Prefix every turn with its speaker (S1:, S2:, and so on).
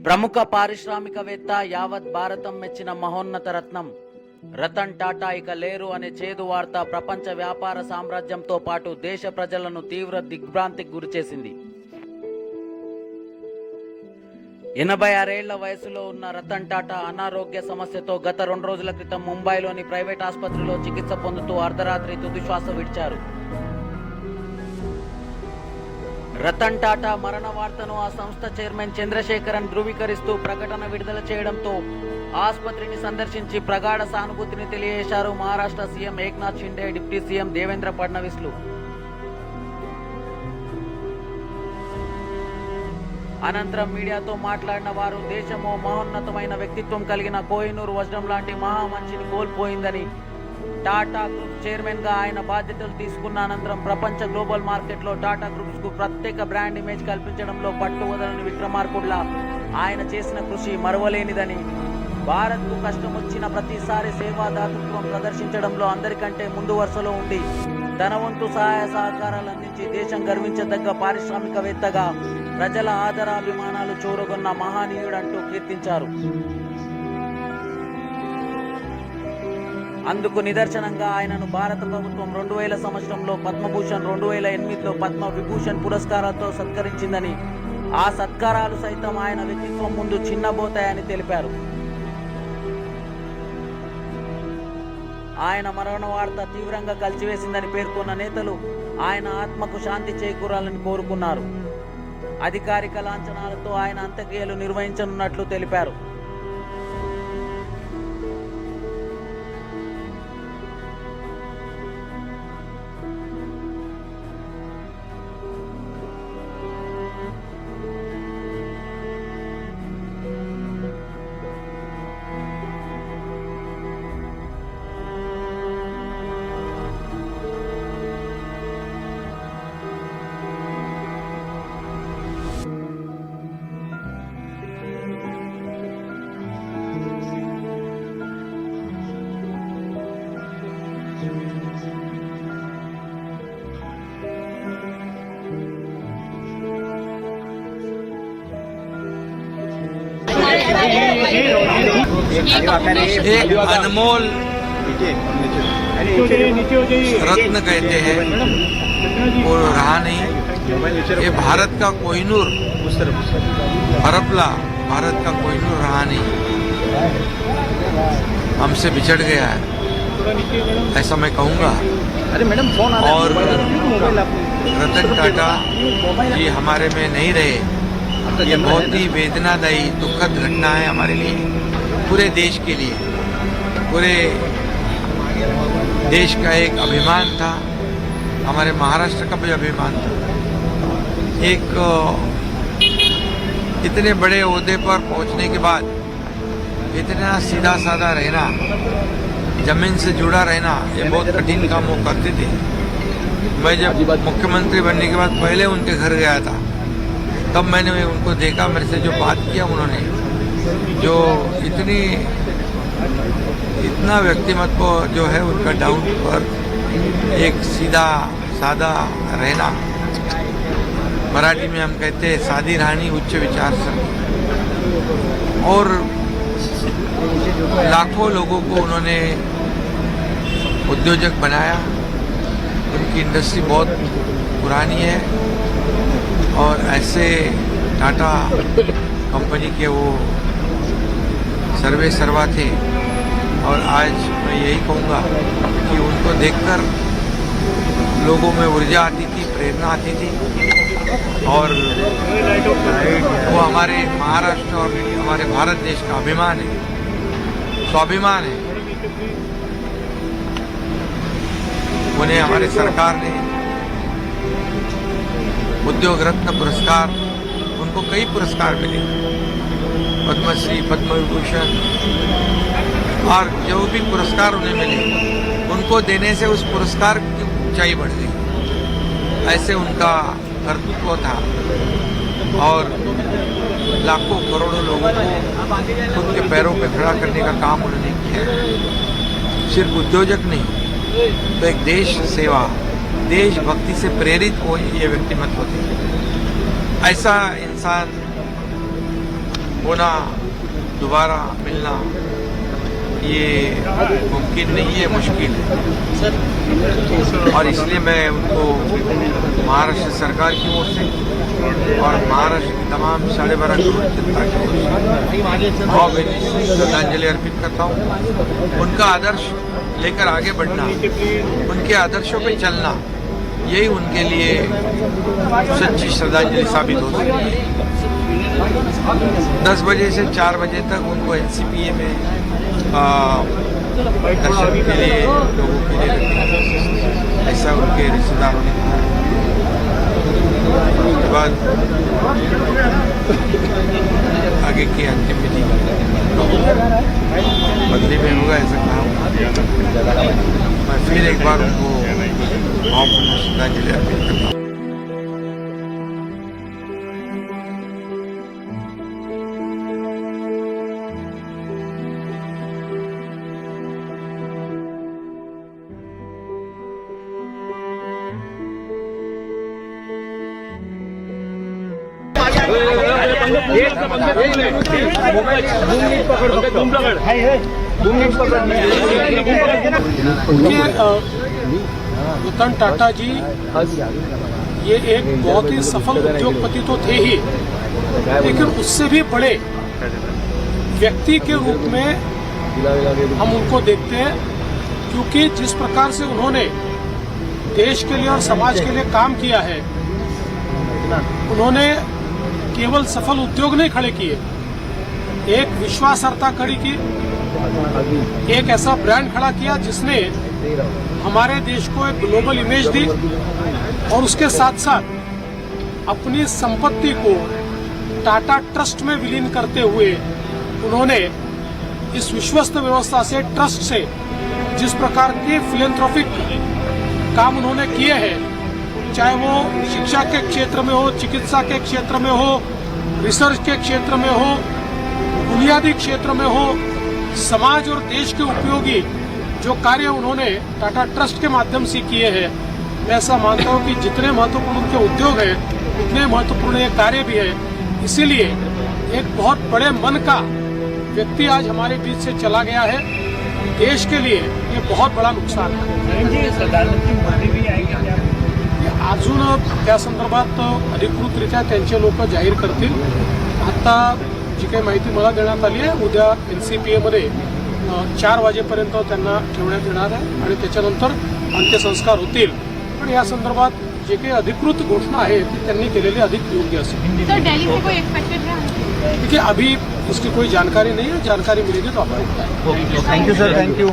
S1: ప్రముఖ పారిశ్రామికవేత్త యావత్ భారతం మెచ్చిన మహోన్నత రత్నం రతన్ టాటా ఇక లేరు అనే చేదు వార్త ప్రపంచ వ్యాపార సామ్రాజ్యంతో పాటు దేశ ప్రజలను తీవ్ర దిగ్భ్రాంతికి గురిచేసింది. 86 ఏళ్ల వయసులో ఉన్న రతన్ టాటా అనారోగ్య సమస్యతో గత 2 రోజుల క్రితం ముంబైలోని ప్రైవేట్ ఆసుపత్రిలో చికిత్స పొందుతూ అర్ధరాత్రి తుదిశ్వాస విడిచారు. రతన్ టాటా మరణ వార్తను ఆ సంస్థ చైర్మన్ చంద్రశేఖరన్ ధృవీకరిస్తూ ప్రకటన విడుదల చేయడంతో ఆసుపత్రిని సందర్శించి ప్రగాఢ సానుభూతిని తెలియజేశారు Maharashtra CM Eknath Shinde, deputy CM Devendra ఫడ్నవీస్లు. అనంతరం మీడియాతో మాట్లాడిన వారు దేశమో మహోన్నతమైన వ్యక్తిత్వం కలిగిన కోహినూర్ వజ్రం లాంటి మహామనిషిని కోల్పోయిందని, టాటా గ్రూప్ చైర్మన్ గా ఆయన బాధ్యతలు తీసుకున్న అనంతరం ప్రపంచ గ్లోబల్ మార్కెట్లో టాటా గ్రూప్స్ కు ప్రత్యేక బ్రాండ్ ఇమేజ్ కల్పించడంలో పట్టు వదలని విక్రమార్కుడిలా ఆయన చేసిన కృషి మరువలేనిదని, భారత్ కు కష్టం వచ్చిన ప్రతిసారి సేవాదాతృత్వం ప్రదర్శించడంలో అందరికంటే ముందు వరుసలో ఉండి తన వంతు సహాయ సహకారాలు అందించి దేశం గర్వించదగ్గ పారిశ్రామికవేత్తగా ప్రజల ఆదరాభిమానాలు చూరగొన్న మహానీయుడంటూ కీర్తించారు. అందుకు నిదర్శనంగా ఆయనను భారత ప్రభుత్వం 2000 సంవత్సరంలో పద్మభూషణ్, 2008లో పద్మ విభూషణ్ పురస్కారాలతో సత్కరించిందని, ఆ సత్కారాలు సైతం ఆయన వ్యక్తిత్వం ముందు చిన్నబోతాయని తెలిపారు. ఆయన మరణ వార్త తీవ్రంగా కలిచివేసిందని పేర్కొన్న నేతలు ఆయన ఆత్మకు శాంతి చేకూరాలని కోరుకున్నారు. అధికారిక లాంఛనాలతో ఆయన అంత్యక్రియలు నిర్వహించనున్నట్లు తెలిపారు.
S2: एक अनमोल रत्न कहते हैं वो रहा नहीं। ये भारत का कोहिनूर, हरपला भारत का कोहिनूर रहा नहीं, हमसे बिछड़ गया है, ऐसा मैं कहूँगा। और रतन टाटा जी हमारे में नहीं रहे, ये बहुत ही वेदनादायी दुखद घटना है हमारे लिए, पूरे देश के लिए। पूरे देश का एक अभिमान था, हमारे महाराष्ट्र का भी अभिमान था। एक इतने बड़े ओहदे पर पहुंचने के बाद इतना सीधा साधा रहना, जमीन से जुड़ा रहना, ये बहुत कठिन काम वो करते थे। मैं जब मुख्यमंत्री बनने के बाद पहले उनके घर गया था, तब मैंने उनको देखा, मेरे से जो बात किया उन्होंने, जो इतना व्यक्तिमत्व जो है उनका डाउन पर एक सीधा सादा रहना, मराठी में हम कहते हैं सादी राहणी उच्च विचार से, और लाखों लोगों को उन्होंने उद्योजक बनाया। उनकी इंडस्ट्री बहुत पुरानी है और ऐसे टाटा कंपनी के वो सर्वे सर्वा थे। और आज मैं यही कहूँगा कि उनको देखकर लोगों में ऊर्जा आती थी, प्रेरणा आती थी, और वो हमारे महाराष्ट्र और हमारे भारत देश का अभिमान है, स्वाभिमान है। उन्हें हमारे सरकार ने उद्योग रत्न पुरस्कार, उनको कई पुरस्कार मिले, पद्मश्री, पद्म विभूषण, और जो भी पुरस्कार उन्हें मिले उनको देने से उस पुरस्कार की ऊंचाई बढ़ गई। ऐसे उनका कर्तृत्व था, और लाखों करोड़ों लोगों को खुद के पैरों पे खड़ा करने का काम उन्होंने किया। सिर्फ उद्योजक नहीं, तो एक देश सेवा, देशभक्ति से प्रेरित हो ये व्यक्तिमत्व थे। ऐसा इंसान होना, दोबारा मिलना ये मुमकिन नहीं है, मुश्किल है। और इसलिए मैं उनको महाराष्ट्र सरकार की ओर से और महाराष्ट्र की तमाम 12.5 करोड़ जनता की ओर से भावभीनी श्रद्धांजलि अर्पित करता हूँ। उनका आदर्श लेकर आगे बढ़ना, उनके आदर्शों पे चलना, यही उनके लिए सच्ची श्रद्धांजलि साबित हो सकती है। 10 बजे से 4 बजे तक उनको NCPA में दर्शन के लिए लोगों के लिए रखेंगे, ऐसा उनके रिश्तेदारों ने कहा। उसके बाद आगे की अंतिम विधि बदली में होगा, ऐसा कहा। मैं फिर एक बार उनको भावपूर्ण श्रद्धांजलि अर्पित करता हूँ।
S3: रतन टाटा जी ये एक बहुत ही सफल उद्योगपति तो थे ही, लेकिन उससे भी बड़े व्यक्ति के रूप में हम उनको देखते हैं, क्योंकि जिस प्रकार से उन्होंने देश के लिए और समाज के लिए काम किया है, उन्होंने केवल सफल उद्योग नहीं खड़े किए, एक विश्वासार्हता खड़ी की, एक ऐसा ब्रांड खड़ा किया जिसने हमारे देश को एक ग्लोबल इमेज दी, और उसके साथ साथ अपनी संपत्ति को टाटा ट्रस्ट में विलीन करते हुए उन्होंने इस विश्वस्त व्यवस्था से, ट्रस्ट से जिस प्रकार के फिलैंथ्रोपिक काम उन्होंने किए हैं, चाहे वो शिक्षा के क्षेत्र में हो, चिकित्सा के क्षेत्र में हो, रिसर्च के क्षेत्र में हो, बुनियादी क्षेत्र में हो, समाज और देश के उपयोगी जो कार्य उन्होंने टाटा ट्रस्ट के माध्यम से किए हैं, मैं ऐसा मानता हूं कि जितने महत्वपूर्ण उनके उद्योग हैं उतने महत्वपूर्ण ये कार्य भी है। इसीलिए एक बहुत बड़े मन का व्यक्ति आज हमारे बीच से चला गया है, देश के लिए ये बहुत बड़ा नुकसान है। अजून त्या संदर्भात अधिकृतरित्या त्यांचे लोक जाहीर करतील। आता जी काही माहिती मला देण्यात आली आहे, उद्या NCPA मध्ये 4 वाजेपर्यंत त्यांना ठेवण्यात येणार आहे आणि त्याच्यानंतर अंत्यसंस्कार होतील। पण या संदर्भात जे काही अधिकृत घोषणा आहे ती त्यांनी केलेली अधिक योग्य असेल।
S4: सर दिल्ली में कोई एक्सपेक्टेड है?
S3: देखिए अभी इसकी कोई जानकारी नहीं है, जानकारी मिलेगी तो आपको बताएंगे।
S5: Thank you sir, thank you.